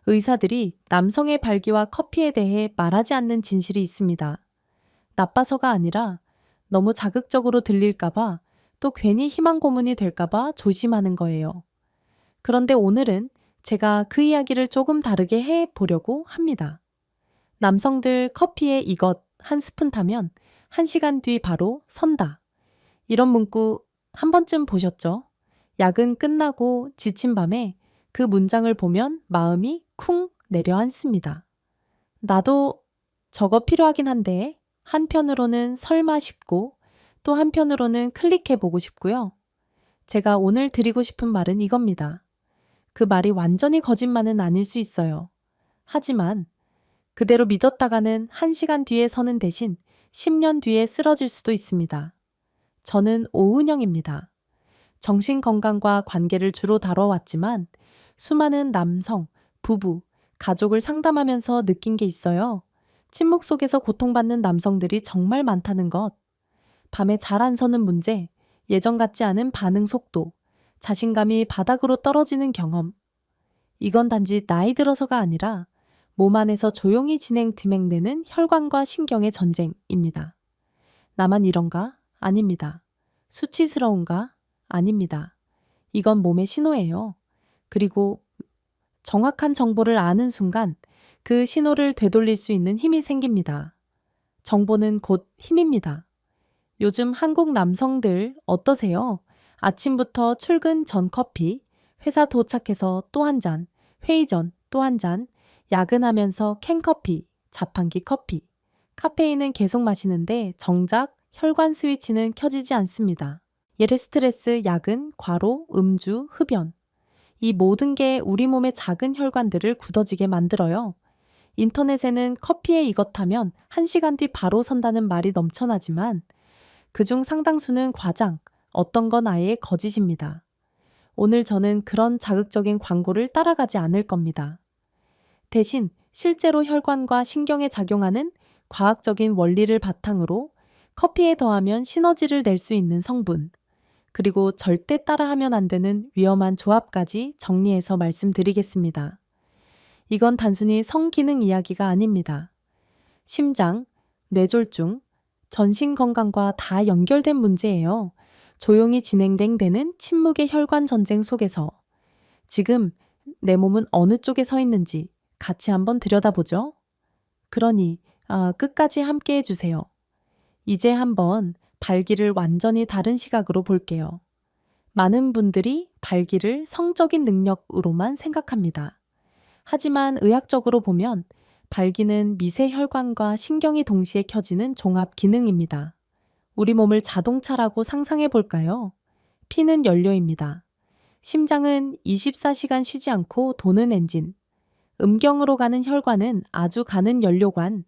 의사들이 남성의 발기와 커피에 대해 말하지 않는 진실이 있습니다. 나빠서가 아니라 너무 자극적으로 들릴까봐 또 괜히 희망 고문이 될까봐 조심하는 거예요. 그런데 오늘은 제가 그 이야기를 조금 다르게 해 보려고 합니다. 남성들 커피에 이것 한 스푼 타면 1시간 뒤 바로 선다. 이런 문구 한 번쯤 보셨죠? 야근 끝나고 지친 밤에 그 문장을 보면 마음이 쿵 내려앉습니다. 나도 저거 필요하긴 한데 한편으로는 설마 싶고 또 한편으로는 클릭해보고 싶고요. 제가 오늘 드리고 싶은 말은 이겁니다. 그 말이 완전히 거짓말은 아닐 수 있어요. 하지만 그대로 믿었다가는 1시간 뒤에 서는 대신 10년 뒤에 쓰러질 수도 있습니다. 저는 오은영입니다. 정신건강과 관계를 주로 다뤄왔지만 수많은 남성, 부부, 가족을 상담하면서 느낀 게 있어요. 침묵 속에서 고통받는 남성들이 정말 많다는 것. 밤에 잘 안 서는 문제, 예전 같지 않은 반응 속도, 자신감이 바닥으로 떨어지는 경험. 이건 단지 나이 들어서가 아니라 몸 안에서 조용히 진행되는 혈관과 신경의 전쟁입니다. 나만 이런가? 아닙니다. 수치스러운가? 아닙니다. 이건 몸의 신호예요. 그리고 정확한 정보를 아는 순간 그 신호를 되돌릴 수 있는 힘이 생깁니다. 정보는 곧 힘입니다. 요즘 한국 남성들 어떠세요? 아침부터 출근 전 커피, 회사 도착해서 또 한 잔, 회의 전 또 한 잔, 야근하면서 캔커피, 자판기 커피. 카페인은 계속 마시는데 정작 혈관 스위치는 켜지지 않습니다. 예를 스트레스, 야근, 과로, 음주, 흡연. 이 모든 게 우리 몸의 작은 혈관들을 굳어지게 만들어요. 인터넷에는 커피에 이것 하면 1시간 뒤 바로 선다는 말이 넘쳐나지만 그중 상당수는 과장, 어떤 건 아예 거짓입니다. 오늘 저는 그런 자극적인 광고를 따라가지 않을 겁니다. 대신 실제로 혈관과 신경에 작용하는 과학적인 원리를 바탕으로 커피에 더하면 시너지를 낼 수 있는 성분, 그리고 절대 따라하면 안 되는 위험한 조합까지 정리해서 말씀드리겠습니다. 이건 단순히 성기능 이야기가 아닙니다. 심장, 뇌졸중, 전신 건강과 다 연결된 문제예요. 조용히 진행되는 침묵의 혈관 전쟁 속에서 지금 내 몸은 어느 쪽에 서 있는지 같이 한번 들여다보죠. 그러니 끝까지 함께 해주세요. 이제 한번 발기를 완전히 다른 시각으로 볼게요. 많은 분들이 발기를 성적인 능력으로만 생각합니다. 하지만 의학적으로 보면 발기는 미세 혈관과 신경이 동시에 켜지는 종합 기능입니다. 우리 몸을 자동차라고 상상해 볼까요? 피는 연료입니다. 심장은 24시간 쉬지 않고 도는 엔진. 음경으로 가는 혈관은 아주 가는 연료관,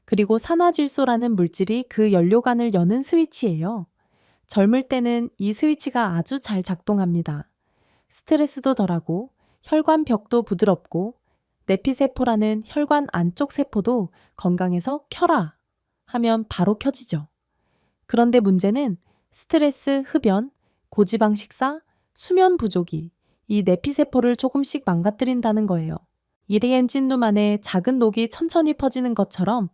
그리고 산화질소라는 물질이 그 연료관을 여는 스위치예요. 젊을 때는 이 스위치가 아주 잘 작동합니다. 스트레스도 덜하고 혈관 벽도 부드럽고 내피세포라는 혈관 안쪽 세포도 건강해서 켜라 하면 바로 켜지죠. 그런데 문제는 스트레스, 흡연, 고지방 식사, 수면 부족이 이 내피세포를 조금씩 망가뜨린다는 거예요. 일의 엔진룸 안에 작은 녹이 천천히 퍼지는 것처럼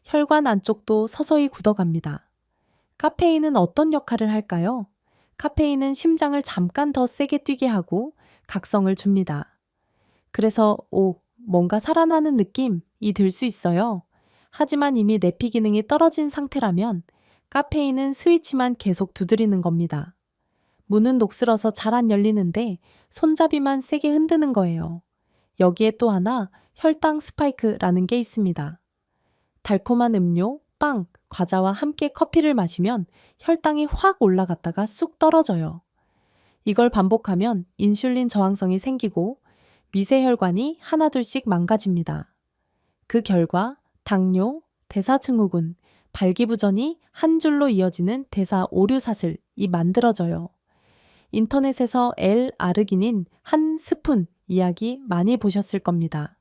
혈관 안쪽도 서서히 굳어갑니다. 카페인은 어떤 역할을 할까요? 카페인은 심장을 잠깐 더 세게 뛰게 하고 각성을 줍니다. 그래서 뭔가 살아나는 느낌이 들 수 있어요. 하지만 이미 내피 기능이 떨어진 상태라면 카페인은 스위치만 계속 두드리는 겁니다. 문은 녹슬어서 잘 안 열리는데 손잡이만 세게 흔드는 거예요. 여기에 또 하나 혈당 스파이크라는 게 있습니다. 달콤한 음료, 빵, 과자와 함께 커피를 마시면 혈당이 확 올라갔다가 쑥 떨어져요. 이걸 반복하면 인슐린 저항성이 생기고 미세혈관이 하나둘씩 망가집니다. 그 결과 당뇨, 대사증후군, 발기부전이 한 줄로 이어지는 대사 오류사슬이 만들어져요. 인터넷에서 L-아르기닌 한 스푼 이야기 많이 보셨을 겁니다.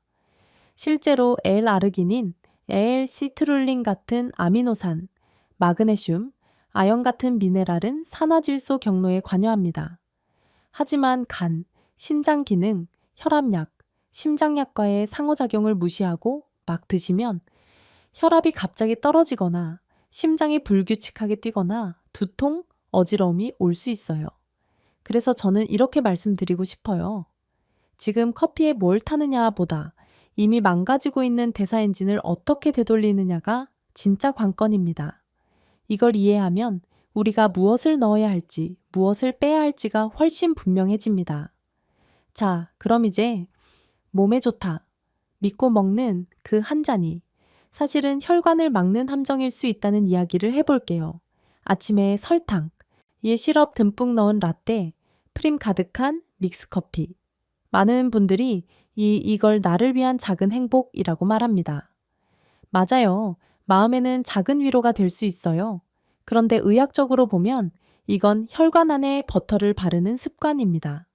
실제로 L-아르기닌, L-시트룰린 같은 아미노산, 마그네슘, 아연 같은 미네랄은 산화질소 경로에 관여합니다. 하지만 간, 신장 기능, 혈압약, 심장약과의 상호작용을 무시하고 막 드시면 혈압이 갑자기 떨어지거나 심장이 불규칙하게 뛰거나 두통, 어지러움이 올 수 있어요. 그래서 저는 이렇게 말씀드리고 싶어요. 지금 커피에 뭘 타느냐 보다 이미 망가지고 있는 대사 엔진을 어떻게 되돌리느냐가 진짜 관건입니다. 이걸 이해하면 우리가 무엇을 넣어야 할지, 무엇을 빼야 할지가 훨씬 분명해집니다. 자, 그럼 이제 몸에 좋다, 믿고 먹는 그 한 잔이 사실은 혈관을 막는 함정일 수 있다는 이야기를 해볼게요. 아침에 설탕, 시럽 듬뿍 넣은 라떼, 프림 가득한 믹스커피. 많은 분들이 이걸 나를 위한 작은 행복이라고 말합니다. 맞아요. 마음에는 작은 위로가 될 수 있어요. 그런데 의학적으로 보면 이건 혈관 안에 버터를 바르는 습관입니다.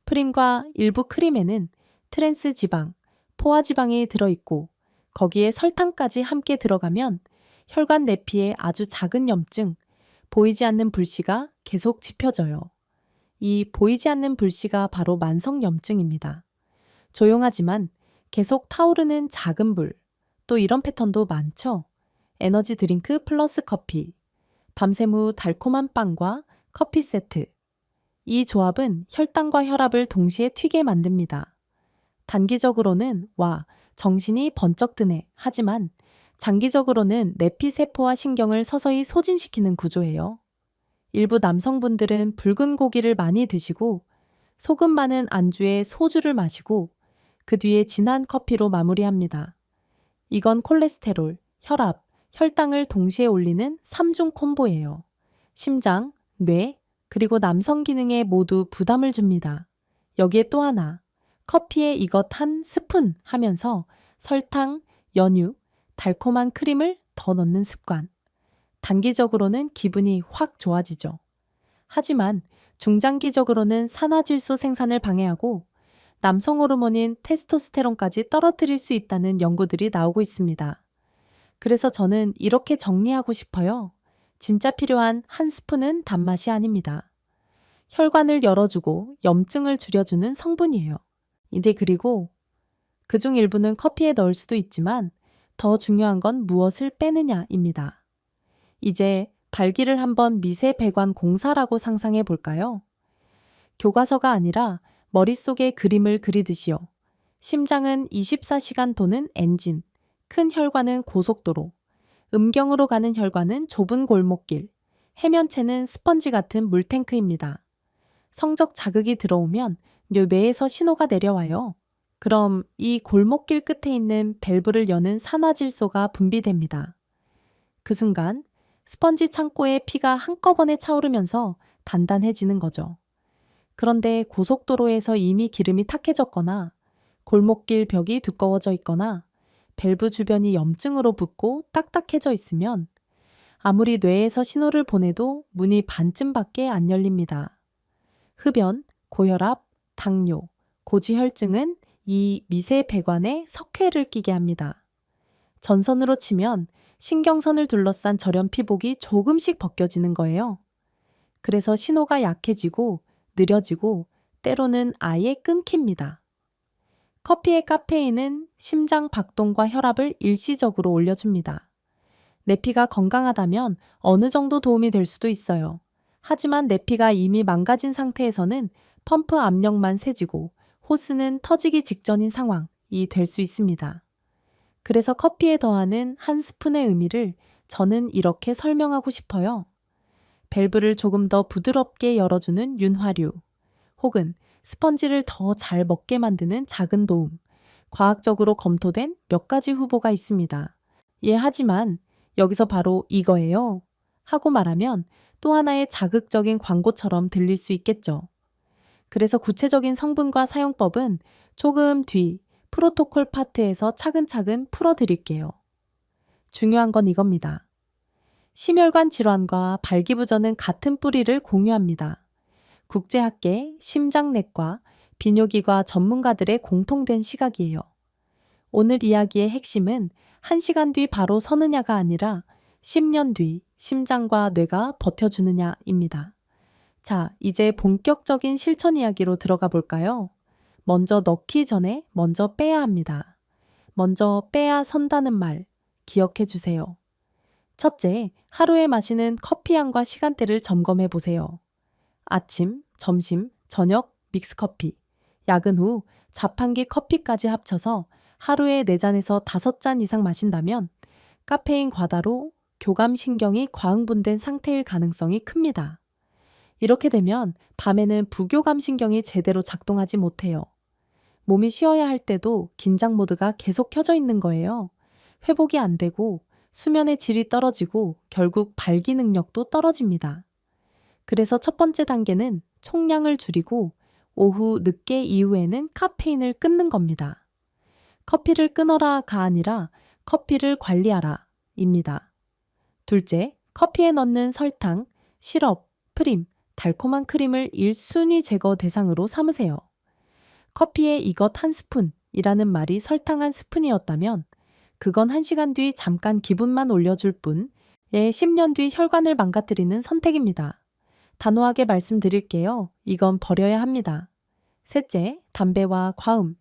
프림과 일부 크림에는 트랜스 지방, 포화 지방이 들어있고 거기에 설탕까지 함께 들어가면 혈관 내피에 아주 작은 염증, 보이지 않는 불씨가 계속 짚혀져요. 이 보이지 않는 불씨가 바로 만성염증입니다. 조용하지만 계속 타오르는 작은 불, 또 이런 패턴도 많죠. 에너지 드링크 플러스 커피, 밤샘 후 달콤한 빵과 커피 세트. 이 조합은 혈당과 혈압을 동시에 튀게 만듭니다. 단기적으로는 정신이 번쩍 드네 하지만 장기적으로는 내피세포와 신경을 서서히 소진시키는 구조예요. 일부 남성분들은 붉은 고기를 많이 드시고 소금 많은 안주에 소주를 마시고 그 뒤에 진한 커피로 마무리합니다. 이건 콜레스테롤, 혈압, 혈당을 동시에 올리는 3중 콤보예요. 심장, 뇌, 그리고 남성 기능에 모두 부담을 줍니다. 여기에 또 하나, 커피에 이것 한 스푼 하면서 설탕, 연유, 달콤한 크림을 더 넣는 습관. 단기적으로는 기분이 확 좋아지죠. 하지만 중장기적으로는 산화질소 생산을 방해하고 남성 호르몬인 테스토스테론까지 떨어뜨릴 수 있다는 연구들이 나오고 있습니다. 그래서 저는 이렇게 정리하고 싶어요. 진짜 필요한 한 스푼은 단맛이 아닙니다. 혈관을 열어주고 염증을 줄여주는 성분이에요. 이제 그리고 그중 일부는 커피에 넣을 수도 있지만 더 중요한 건 무엇을 빼느냐입니다. 이제 발기를 한번 미세 배관 공사라고 상상해 볼까요? 교과서가 아니라 머릿속에 그림을 그리듯이요. 심장은 24시간 도는 엔진, 큰 혈관은 고속도로, 음경으로 가는 혈관은 좁은 골목길, 해면체는 스펀지 같은 물탱크입니다. 성적 자극이 들어오면 뇌에서 신호가 내려와요. 그럼 이 골목길 끝에 있는 밸브를 여는 산화질소가 분비됩니다. 그 순간 스펀지 창고에 피가 한꺼번에 차오르면서 단단해지는 거죠. 그런데 고속도로에서 이미 기름이 탁해졌거나 골목길 벽이 두꺼워져 있거나 밸브 주변이 염증으로 붓고 딱딱해져 있으면 아무리 뇌에서 신호를 보내도 문이 반쯤밖에 안 열립니다. 흡연, 고혈압, 당뇨, 고지혈증은 이 미세 배관에 석회를 끼게 합니다. 전선으로 치면 신경선을 둘러싼 저련 피복이 조금씩 벗겨지는 거예요. 그래서 신호가 약해지고 느려지고 때로는 아예 끊깁니다. 커피의 카페인은 심장 박동과 혈압을 일시적으로 올려줍니다. 내피가 건강하다면 어느 정도 도움이 될 수도 있어요. 하지만 내피가 이미 망가진 상태에서는 펌프 압력만 세지고 호스는 터지기 직전인 상황이 될 수 있습니다. 그래서 커피에 더하는 한 스푼의 의미를 저는 이렇게 설명하고 싶어요. 밸브를 조금 더 부드럽게 열어주는 윤활유, 혹은 스펀지를 더 잘 먹게 만드는 작은 도움, 과학적으로 검토된 몇 가지 후보가 있습니다. 하지만 여기서 바로 이거예요 하고 말하면 또 하나의 자극적인 광고처럼 들릴 수 있겠죠. 그래서 구체적인 성분과 사용법은 조금 뒤 프로토콜 파트에서 차근차근 풀어드릴게요. 중요한 건 이겁니다. 심혈관 질환과 발기부전은 같은 뿌리를 공유합니다. 국제학계, 심장내과, 비뇨기과 전문가들의 공통된 시각이에요. 오늘 이야기의 핵심은 1시간 뒤 바로 서느냐가 아니라 10년 뒤 심장과 뇌가 버텨주느냐입니다. 자, 이제 본격적인 실천 이야기로 들어가 볼까요? 먼저 넣기 전에 먼저 빼야 합니다. 먼저 빼야 선다는 말 기억해 주세요. 첫째, 하루에 마시는 커피 양과 시간대를 점검해 보세요. 아침, 점심, 저녁 믹스커피, 야근 후 자판기 커피까지 합쳐서 하루에 4잔에서 5잔 이상 마신다면 카페인 과다로 교감신경이 과흥분된 상태일 가능성이 큽니다. 이렇게 되면 밤에는 부교감신경이 제대로 작동하지 못해요. 몸이 쉬어야 할 때도 긴장 모드가 계속 켜져 있는 거예요. 회복이 안 되고 수면의 질이 떨어지고 결국 발기 능력도 떨어집니다. 그래서 첫 번째 단계는 총량을 줄이고 오후 늦게 이후에는 카페인을 끊는 겁니다. 커피를 끊어라가 아니라 커피를 관리하라 입니다. 둘째, 커피에 넣는 설탕, 시럽, 프림, 달콤한 크림을 1순위 제거 대상으로 삼으세요. 커피에 이것 한 스푼이라는 말이 설탕 한 스푼이었다면 그건 1시간 뒤 잠깐 기분만 올려줄 뿐 10년 뒤 혈관을 망가뜨리는 선택입니다. 단호하게 말씀드릴게요. 이건 버려야 합니다. 셋째, 담배와 과음,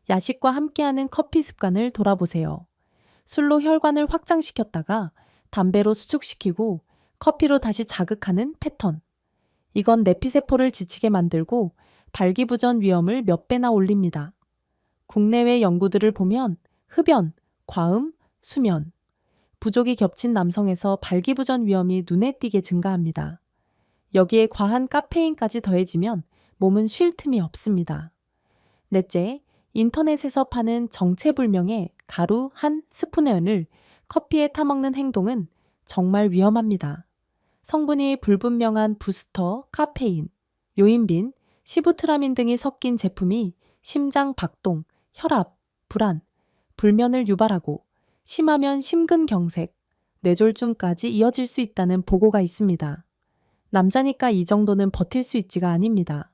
야식과 함께하는 커피 습관을 돌아보세요. 술로 혈관을 확장시켰다가 담배로 수축시키고 커피로 다시 자극하는 패턴. 이건 내피세포를 지치게 만들고 발기부전 위험을 몇 배나 올립니다. 국내외 연구들을 보면 흡연, 과음, 수면, 부족이 겹친 남성에서 발기부전 위험이 눈에 띄게 증가합니다. 여기에 과한 카페인까지 더해지면 몸은 쉴 틈이 없습니다. 넷째, 인터넷에서 파는 정체불명의 가루 한 스푼을 커피에 타먹는 행동은 정말 위험합니다. 성분이 불분명한 부스터, 카페인, 요인빈, 시부트라민 등이 섞인 제품이 심장 박동, 혈압, 불안, 불면을 유발하고 심하면 심근경색, 뇌졸중까지 이어질 수 있다는 보고가 있습니다. 남자니까 이 정도는 버틸 수 있지가 아닙니다.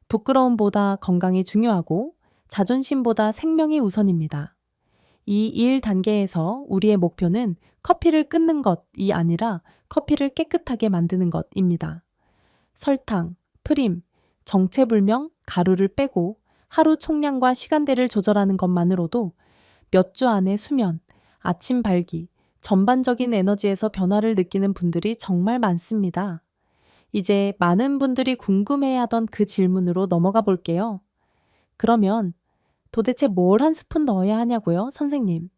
부끄러움보다 건강이 중요하고 자존심보다 생명이 우선입니다. 이 1단계에서 우리의 목표는 커피를 끊는 것이 아니라 커피를 깨끗하게 만드는 것입니다. 설탕, 프림, 정체불명, 가루를 빼고 하루 총량과 시간대를 조절하는 것만으로도 몇 주 안에 수면, 아침 발기, 전반적인 에너지에서 변화를 느끼는 분들이 정말 많습니다. 이제 많은 분들이 궁금해하던 그 질문으로 넘어가 볼게요. 그러면 도대체 뭘 한 스푼 넣어야 하냐고요, 선생님?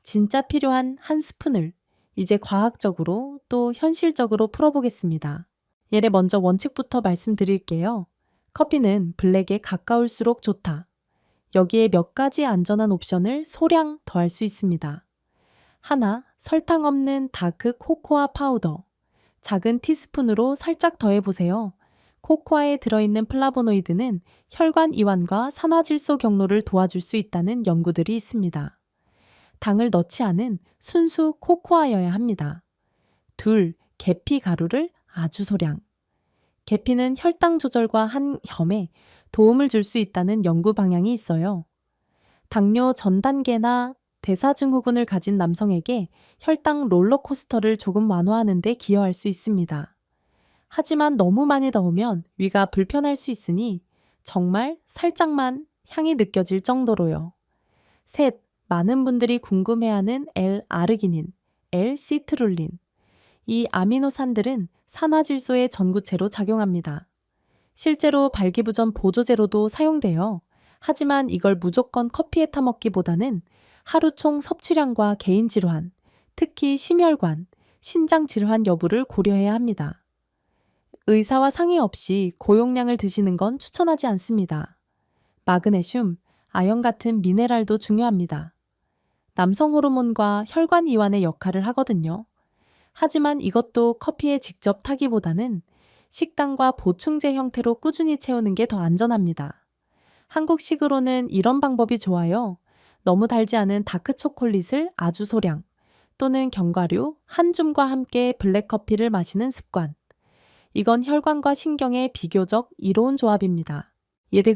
진짜 필요한 한 스푼을 이제 과학적으로 또 현실적으로 풀어보겠습니다. 예를 먼저 원칙부터 말씀드릴게요. 커피는 블랙에 가까울수록 좋다. 여기에 몇 가지 안전한 옵션을 소량 더할 수 있습니다. 하나, 설탕 없는 다크 코코아 파우더. 작은 티스푼으로 살짝 더해보세요. 코코아에 들어있는 플라보노이드는 혈관 이완과 산화질소 경로를 도와줄 수 있다는 연구들이 있습니다. 당을 넣지 않은 순수 코코아여야 합니다. 둘, 계피 가루를 아주 소량. 계피는 혈당 조절과 한 혐에 도움을 줄 수 있다는 연구 방향이 있어요. 당뇨 전 단계나 대사증후군을 가진 남성에게 혈당 롤러코스터를 조금 완화하는 데 기여할 수 있습니다. 하지만 너무 많이 넣으면 위가 불편할 수 있으니 정말 살짝만 향이 느껴질 정도로요. 셋, 많은 분들이 궁금해하는 L-아르기닌, L-시트룰린. 이 아미노산들은 산화질소의 전구체로 작용합니다. 실제로 발기부전 보조제로도 사용돼요. 하지만 이걸 무조건 커피에 타먹기보다는 하루 총 섭취량과 개인 질환, 특히 심혈관, 신장 질환 여부를 고려해야 합니다. 의사와 상의 없이 고용량을 드시는 건 추천하지 않습니다. 마그네슘, 아연 같은 미네랄도 중요합니다. 남성 호르몬과 혈관 이완의 역할을 하거든요. 하지만 이것도 커피에 직접 타기보다는 식단과 보충제 형태로 꾸준히 채우는 게 더 안전합니다. 한국식으로는 이런 방법이 좋아요. 너무 달지 않은 다크초콜릿을 아주 소량 또는 견과류 한 줌과 함께 블랙커피를 마시는 습관. 이건 혈관과 신경의 비교적 이로운 조합입니다.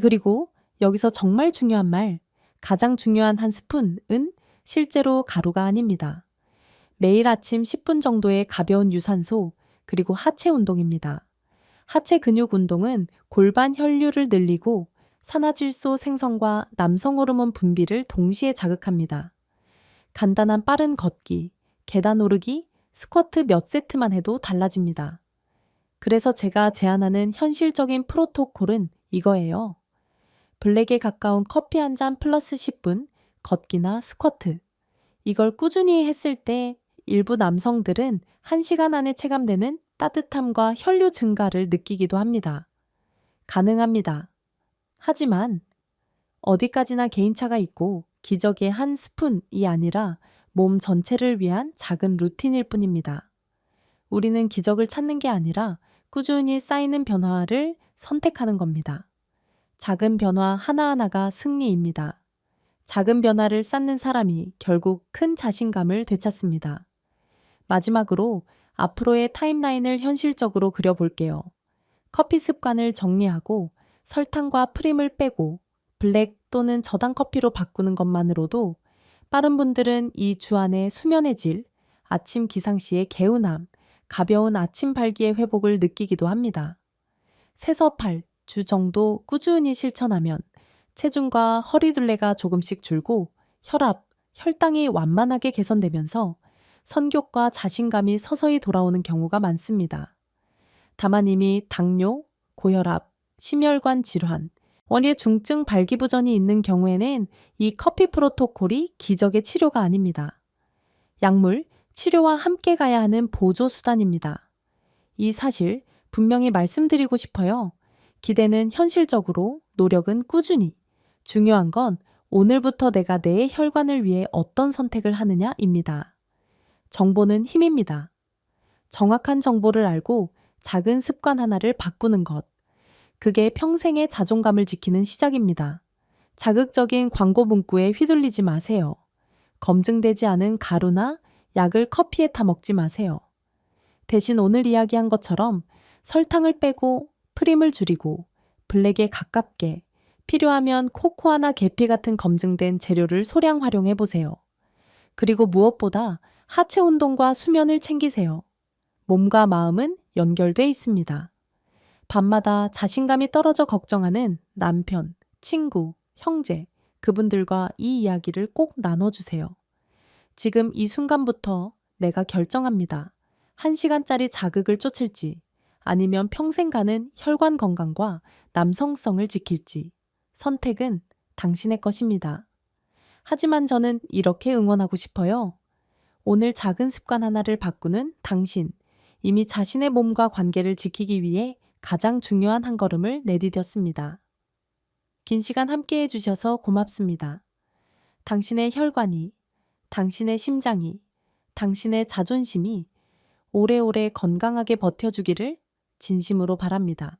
그리고 여기서 정말 중요한 말, 가장 중요한 한 스푼은 실제로 가루가 아닙니다. 매일 아침 10분 정도의 가벼운 유산소, 그리고 하체 운동입니다. 하체 근육 운동은 골반 혈류를 늘리고 산화질소 생성과 남성 호르몬 분비를 동시에 자극합니다. 간단한 빠른 걷기, 계단 오르기, 스쿼트 몇 세트만 해도 달라집니다. 그래서 제가 제안하는 현실적인 프로토콜은 이거예요. 블랙에 가까운 커피 한 잔 플러스 10분, 걷기나 스쿼트. 이걸 꾸준히 했을 때 일부 남성들은 1시간 안에 체감되는 따뜻함과 혈류 증가를 느끼기도 합니다. 가능합니다. 하지만 어디까지나 개인차가 있고 기적의 한 스푼이 아니라 몸 전체를 위한 작은 루틴일 뿐입니다. 우리는 기적을 찾는 게 아니라 꾸준히 쌓이는 변화를 선택하는 겁니다. 작은 변화 하나하나가 승리입니다. 작은 변화를 쌓는 사람이 결국 큰 자신감을 되찾습니다. 마지막으로 앞으로의 타임라인을 현실적으로 그려볼게요. 커피 습관을 정리하고 설탕과 프림을 빼고 블랙 또는 저당 커피로 바꾸는 것만으로도 빠른 분들은 이 주 안에 수면의 질, 아침 기상시의 개운함, 가벼운 아침 발기의 회복을 느끼기도 합니다. 3에서 8주 정도 꾸준히 실천하면 체중과 허리둘레가 조금씩 줄고 혈압, 혈당이 완만하게 개선되면서 선교과 자신감이 서서히 돌아오는 경우가 많습니다. 다만 이미 당뇨, 고혈압, 심혈관 질환, 원예 중증 발기부전이 있는 경우에는 이 커피 프로토콜이 기적의 치료가 아닙니다. 약물, 치료와 함께 가야 하는 보조 수단입니다. 이 사실 분명히 말씀드리고 싶어요. 기대는 현실적으로, 노력은 꾸준히. 중요한 건 오늘부터 내가 내 혈관을 위해 어떤 선택을 하느냐입니다. 정보는 힘입니다. 정확한 정보를 알고 작은 습관 하나를 바꾸는 것. 그게 평생의 자존감을 지키는 시작입니다. 자극적인 광고 문구에 휘둘리지 마세요. 검증되지 않은 가루나 약을 커피에 타 먹지 마세요. 대신 오늘 이야기한 것처럼 설탕을 빼고 프림을 줄이고 블랙에 가깝게 필요하면 코코아나 계피 같은 검증된 재료를 소량 활용해 보세요. 그리고 무엇보다 하체 운동과 수면을 챙기세요. 몸과 마음은 연결돼 있습니다. 밤마다 자신감이 떨어져 걱정하는 남편, 친구, 형제, 그분들과 이 이야기를 꼭 나눠주세요. 지금 이 순간부터 내가 결정합니다. 1시간짜리 자극을 쫓을지 아니면 평생 가는 혈관 건강과 남성성을 지킬지 선택은 당신의 것입니다. 하지만 저는 이렇게 응원하고 싶어요. 오늘 작은 습관 하나를 바꾸는 당신, 이미 자신의 몸과 관계를 지키기 위해 가장 중요한 한 걸음을 내디뎠습니다. 긴 시간 함께 해주셔서 고맙습니다. 당신의 혈관이, 당신의 심장이, 당신의 자존심이 오래오래 건강하게 버텨주기를 진심으로 바랍니다.